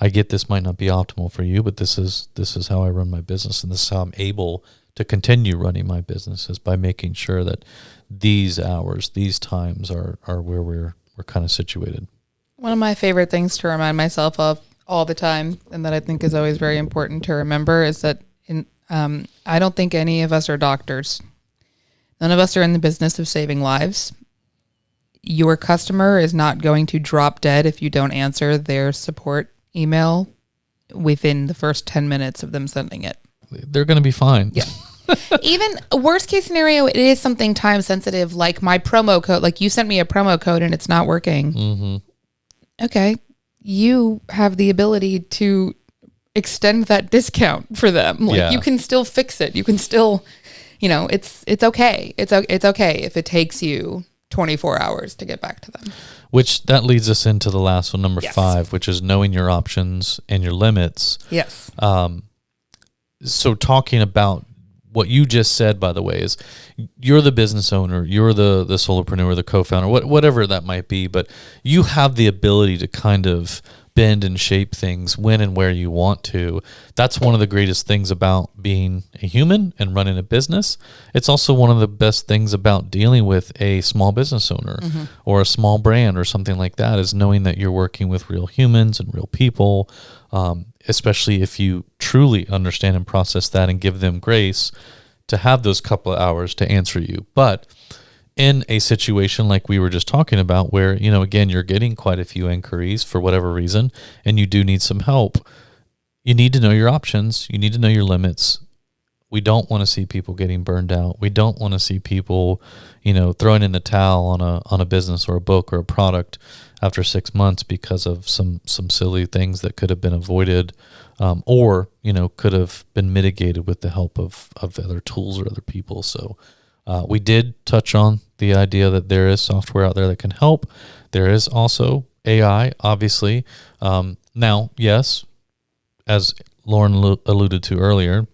I get this might not be optimal for you, but this is how I run my business and this is how I'm able to continue running my business is by making sure that these hours, these times are where we're kind of situated. One of my favorite things to remind myself of all the time, and that I think is always very important to remember, is that I don't think any of us are doctors. None of us are in the business of saving lives. Your customer is not going to drop dead if you don't answer their support email within the first 10 minutes of them sending it. They're going to be fine. Yeah. Even worst case scenario, it is something time sensitive, like my promo code. Like you sent me a promo code and it's not working. Mm-hmm. Okay. You have the ability to extend that discount for them. Like you can still fix it. You can still, it's okay. It's okay if it takes you 24 hours to get back to them. Which that leads us into the last one, number 5, which is knowing your options and your limits. Yes. So talking about what you just said, by the way, is you're the business owner, you're the solopreneur, the co-founder, whatever that might be, but you have the ability to kind of bend and shape things when and where you want to. That's one of the greatest things about being a human and running a business. It's also one of the best things about dealing with a small business owner or a small brand or something like that, is knowing that you're working with real humans and real people, especially if you truly understand and process that and give them grace to have those couple of hours to answer you. But in a situation like we were just talking about, where, again, you're getting quite a few inquiries for whatever reason, and you do need some help, you need to know your options. You need to know your limits. We don't want to see people getting burned out. We don't want to see people, throwing in the towel on a business or a book or a product after 6 months because of some silly things that could have been avoided, or could have been mitigated with the help of other tools or other people. So we did touch on the idea that there is software out there that can help. There is also AI, obviously. Now, yes, as Lauren alluded to earlier,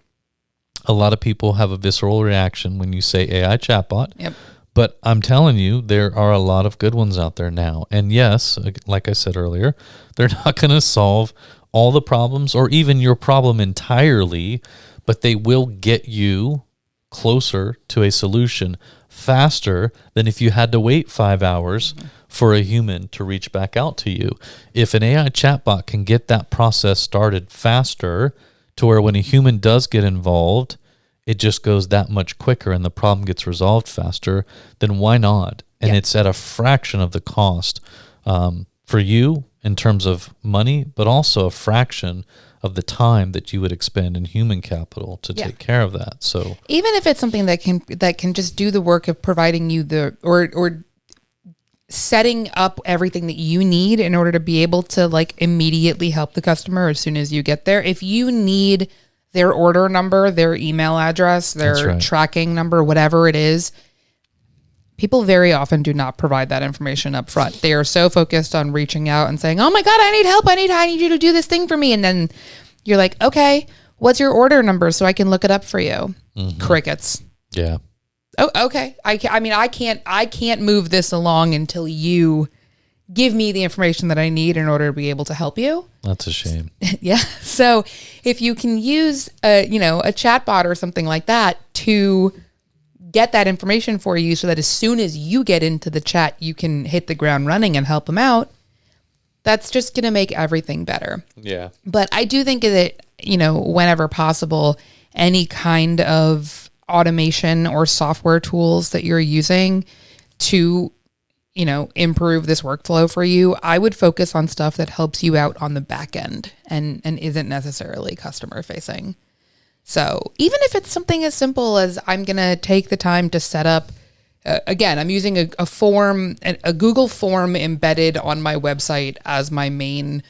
a lot of people have a visceral reaction when you say AI chatbot. Yep. But I'm telling you, there are a lot of good ones out there now. And yes, like I said earlier, they're not going to solve all the problems or even your problem entirely, but they will get you closer to a solution faster than if you had to wait 5 hours for a human to reach back out to you. If an AI chatbot can get that process started faster to where when a human does get involved, it just goes that much quicker and the problem gets resolved faster, then why not? And it's at a fraction of the cost for you in terms of money, but also a fraction of the time that you would expend in human capital to take care of that. So even if it's something that can just do the work of providing you or setting up everything that you need in order to be able to immediately help the customer as soon as you get there. If you need their order number, their email address, their tracking number, whatever it is, people very often do not provide that information up front. They are so focused on reaching out and saying, "Oh my God, I need help. I need you to do this thing for me." And then you're like, "Okay, what's your order number so I can look it up for you?" Crickets. Yeah. Oh, okay. I can't move this along until you give me the information that I need in order to be able to help you. That's a shame. Yeah. So if you can use a chatbot or something like that to get that information for you so that as soon as you get into the chat, you can hit the ground running and help them out, that's just going to make everything better. Yeah. But I do think that, whenever possible, any kind of automation or software tools that you're using to improve this workflow for you, I would focus on stuff that helps you out on the back end and isn't necessarily customer facing. So even if it's something as simple as I'm going to take the time to set up, again, I'm using a form, a Google form embedded on my website as my main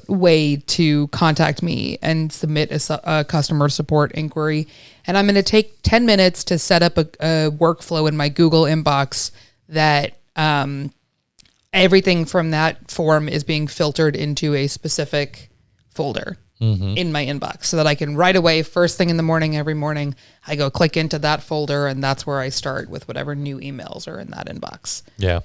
way to contact me and submit a customer support inquiry. And I'm going to take 10 minutes to set up a workflow in my Google inbox that everything from that form is being filtered into a specific folder in my inbox so that I can right away, first thing in the morning, every morning, I go click into that folder and that's where I start with whatever new emails are in that inbox. Yeah.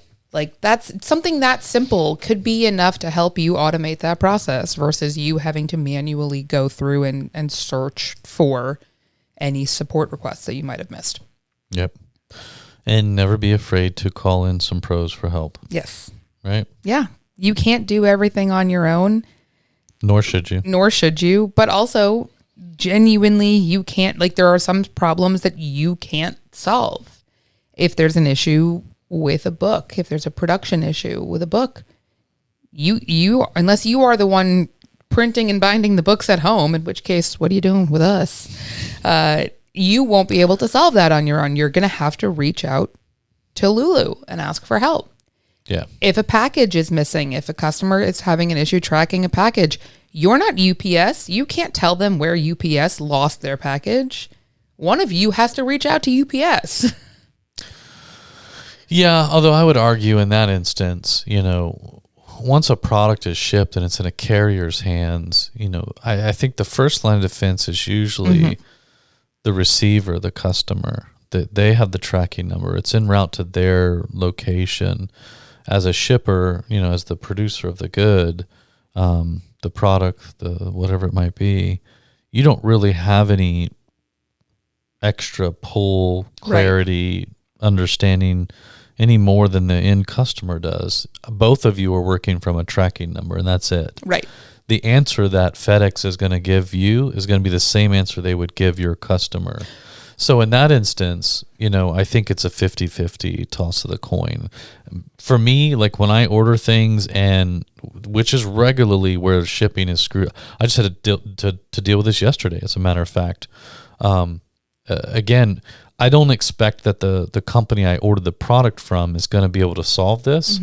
That's something that simple could be enough to help you automate that process versus you having to manually go through and search for any support requests that you might have missed. Yep. And never be afraid to call in some pros for help. Yes. Right? Yeah. You can't do everything on your own. Nor should you. But also, genuinely, you can't, like, there are some problems that you can't solve. If there's an issue with a book, if there's a production issue with a book, you unless you are the one printing and binding the books at home, in which case, what are you doing with us? You won't be able to solve that on your own. You're going to have to reach out to Lulu and ask for help. Yeah. If a package is missing, if a customer is having an issue tracking a package, you're not UPS. You can't tell them where UPS lost their package. One of you has to reach out to UPS. Yeah, although I would argue in that instance, once a product is shipped and it's in a carrier's hands, I think the first line of defense is usually the receiver, the customer, that they have the tracking number. It's en route to their location. As a shipper, as the producer of the good, the product, the whatever it might be, you don't really have any extra pull, clarity, understanding any more than the end customer does. Both of you are working from a tracking number, and that's it. Right. The answer that FedEx is going to give you is going to be the same answer they would give your customer. So in that instance, I think it's a 50-50 toss of the coin. For me, like when I order things, and which is regularly where shipping is screwed. I just had to deal with this yesterday, as a matter of fact. Again, I don't expect that the company I ordered the product from is going to be able to solve this.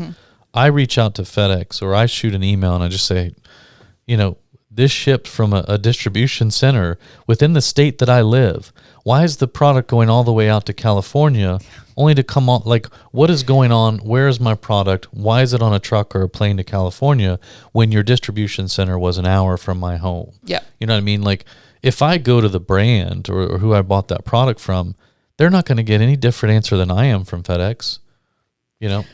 I reach out to FedEx, or I shoot an email and I just say, this shipped from a distribution center within the state that I live. Why is the product going all the way out to California only to come on? Like, what is going on? Where is my product? Why is it on a truck or a plane to California when your distribution center was an hour from my home? Yeah. You know what I mean? Like, if I go to the brand or who I bought that product from, they're not going to get any different answer than I am from FedEx.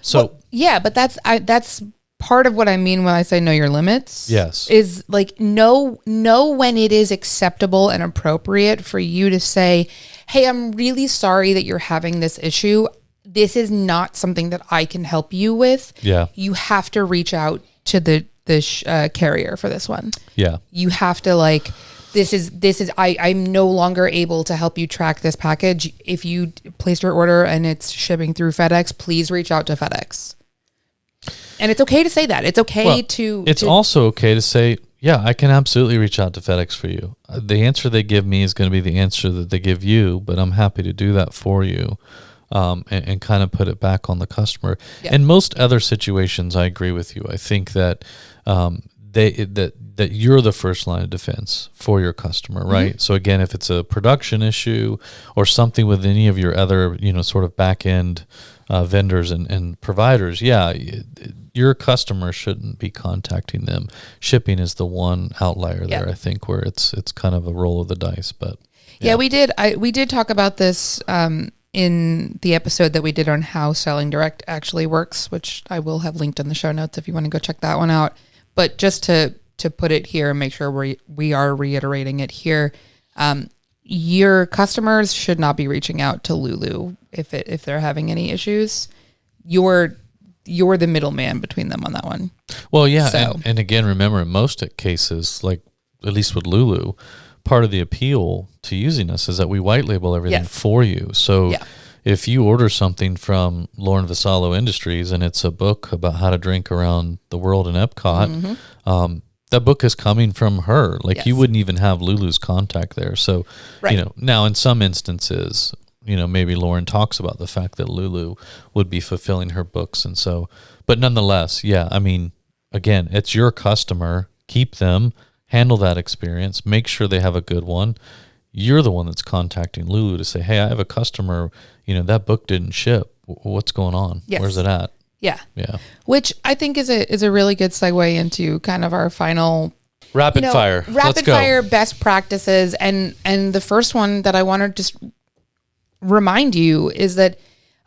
So well, yeah, but that's part of what I mean when I say know your limits. Yes. Is like know when it is acceptable and appropriate for you to say, hey, I'm really sorry that you're having this issue. This is not something that I can help you with. Yeah. You have to reach out to the carrier for this one. Yeah. You have to I'm no longer able to help you track this package. If you placed your order and it's shipping through FedEx, please reach out to FedEx. And it's okay to say that. It's okay to... It's also okay to say, yeah, I can absolutely reach out to FedEx for you. The answer they give me is going to be the answer that they give you, but I'm happy to do that for you, and kind of put it back on the customer. Yeah. In most other situations, I agree with you. I think that that you're the first line of defense for your customer, right? So again, if it's a production issue or something with any of your other, sort of back end vendors and providers, your customer shouldn't be contacting them. Shipping is the one outlier there, I think, where it's kind of a roll of the dice. But we did talk about this in the episode that we did on how selling direct actually works, which I will have linked in the show notes if you want to go check that one out. But just to put it here and make sure we are reiterating it here, your customers should not be reaching out to Lulu if they're having any issues. You're the middleman between them on that one. Well, yeah, so. And again, remember, in most cases, like at least with Lulu, part of the appeal to using us is that we white label everything for you. So if you order something from Lauren Vasallo Industries and it's a book about how to drink around the world in Epcot, that book is coming from her. Like you wouldn't even have Lulu's contact there. So, now in some instances, maybe Lauren talks about the fact that Lulu would be fulfilling her books. And so, but nonetheless, I mean, again, it's your customer. Keep them, handle that experience, make sure they have a good one. You're the one that's contacting Lulu to say, hey, I have a customer, that book didn't ship. What's going on? Yes. Where's it at? Yeah. Yeah. Which I think is a really good segue into kind of our final rapid fire. Rapid fire best practices. And the first one that I want to just remind you is that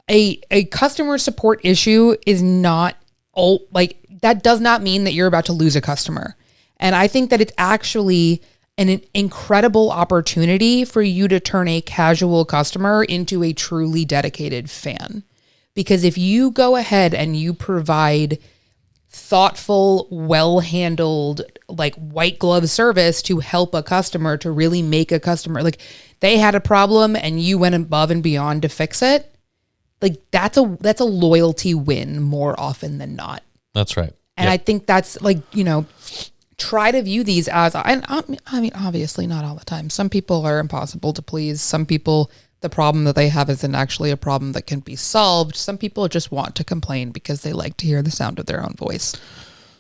a customer support issue is not that does not mean that you're about to lose a customer. And I think that it's actually an incredible opportunity for you to turn a casual customer into a truly dedicated fan. Because if you go ahead and you provide thoughtful, well-handled, like white glove service to help a customer, to really make a customer, like they had a problem and you went above and beyond to fix it, like that's a loyalty win more often than not. That's right. And I think that's like, try to view these as, I mean, obviously not all the time. Some people are impossible to please. Some people, the problem that they have isn't actually a problem that can be solved. Some people just want to complain because they like to hear the sound of their own voice.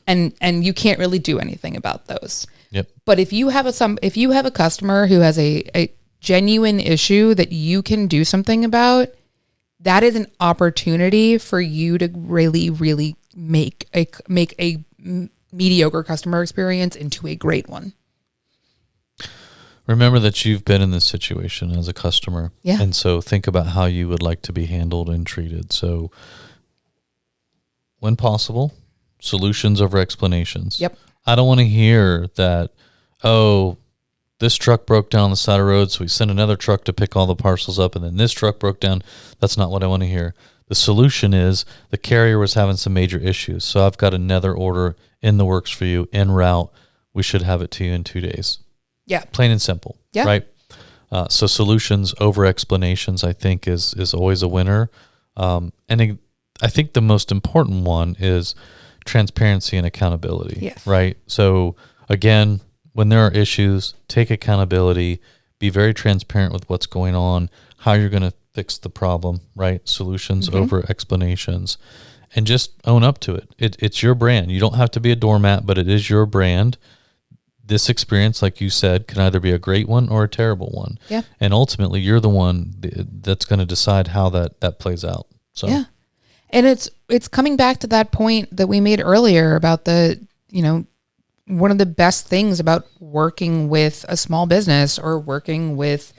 And you can't really do anything about those. Yep. But if you have a customer who has a genuine issue that you can do something about, that is an opportunity for you to really, really make a mediocre customer experience into a great one. Remember that you've been in this situation as a customer. Yeah. And so think about how you would like to be handled and treated. So when possible, solutions over explanations. Yep. I don't want to hear that, oh, this truck broke down on the side of the road, so we sent another truck to pick all the parcels up, and then this truck broke down. That's not what I want to hear. The solution is the carrier was having some major issues, so I've got another order in the works for you, en route. We should have it to you in 2 days. Yeah. Plain and simple. Yeah. Right? So solutions over explanations, I think, is always a winner. And I think the most important one is transparency and accountability. Yes. Right? So, again, when there are issues, take accountability, be very transparent with what's going on, how you're going to fix the problem, right? Solutions over explanations, and just own up to it. It's your brand. You don't have to be a doormat, but it is your brand. This experience, like you said, can either be a great one or a terrible one. Yeah. And ultimately, you're the one that's going to decide how that plays out. So yeah. And it's coming back to that point that we made earlier about the, one of the best things about working with a small business or working with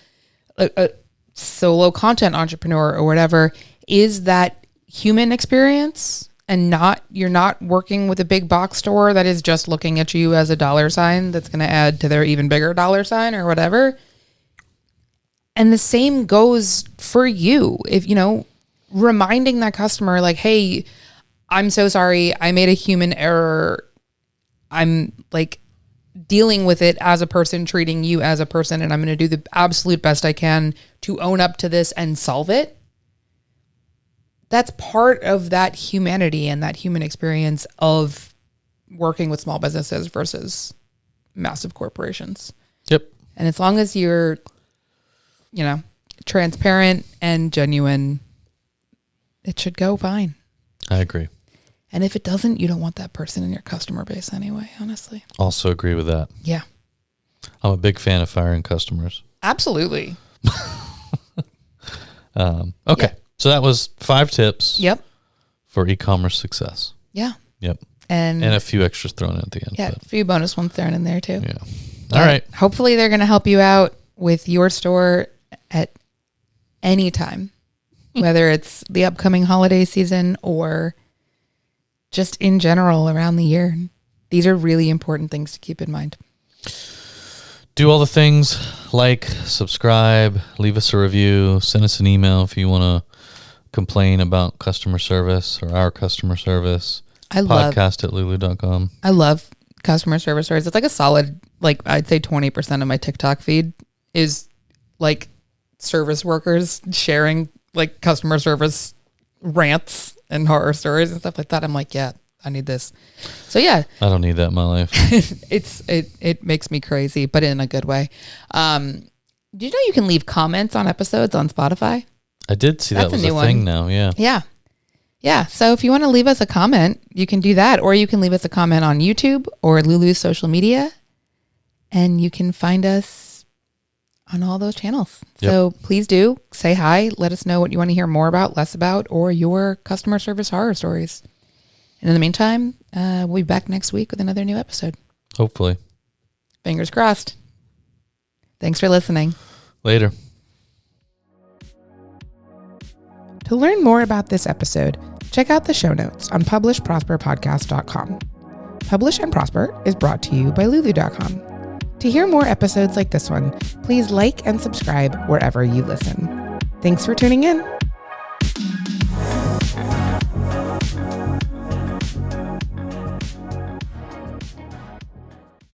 a solo content entrepreneur or whatever is that human experience, and you're not working with a big box store that is just looking at you as a dollar sign that's going to add to their even bigger dollar sign or whatever. And the same goes for you. If, reminding that customer like, hey, I'm so sorry. I made a human error. I'm like dealing with it as a person, treating you as a person, and I'm going to do the absolute best I can to own up to this and solve it. That's part of that humanity and that human experience of working with small businesses versus massive corporations. Yep. And as long as you're, transparent and genuine, it should go fine. I agree. And if it doesn't, you don't want that person in your customer base anyway, honestly. Also agree with that. Yeah. I'm a big fan of firing customers. Absolutely. Okay. Yeah. So that was 5 tips. Yep. For e-commerce success. Yeah. Yep. And a few extras thrown in at the end. Yeah, a few bonus ones thrown in there too. Yeah. But all right. Hopefully they're going to help you out with your store at any time, whether it's the upcoming holiday season or just in general around the year. These are really important things to keep in mind. Do all the things, like, subscribe, leave us a review, send us an email if you want to complain about customer service or our customer service. Podcast at lulu.com. I love customer service stories. It's like a solid, I'd say 20% of my TikTok feed is like service workers sharing like customer service rants and horror stories and stuff like that. I'm like, yeah, I need this. So yeah. I don't need that in my life. It makes me crazy, but in a good way. Did you know you can leave comments on episodes on Spotify? I did see that was a thing now. Yeah. Yeah. Yeah. So if you want to leave us a comment, you can do that, or you can leave us a comment on YouTube or Lulu's social media, and you can find us on all those channels. Yep. So please do say hi. Let us know what you want to hear more about, less about, or your customer service horror stories. And in the meantime, we'll be back next week with another new episode. Hopefully. Fingers crossed. Thanks for listening. Later. To learn more about this episode, check out the show notes on publishprosperpodcast.com. Publish and Prosper is brought to you by Lulu.com. To hear more episodes like this one, please like and subscribe wherever you listen. Thanks for tuning in.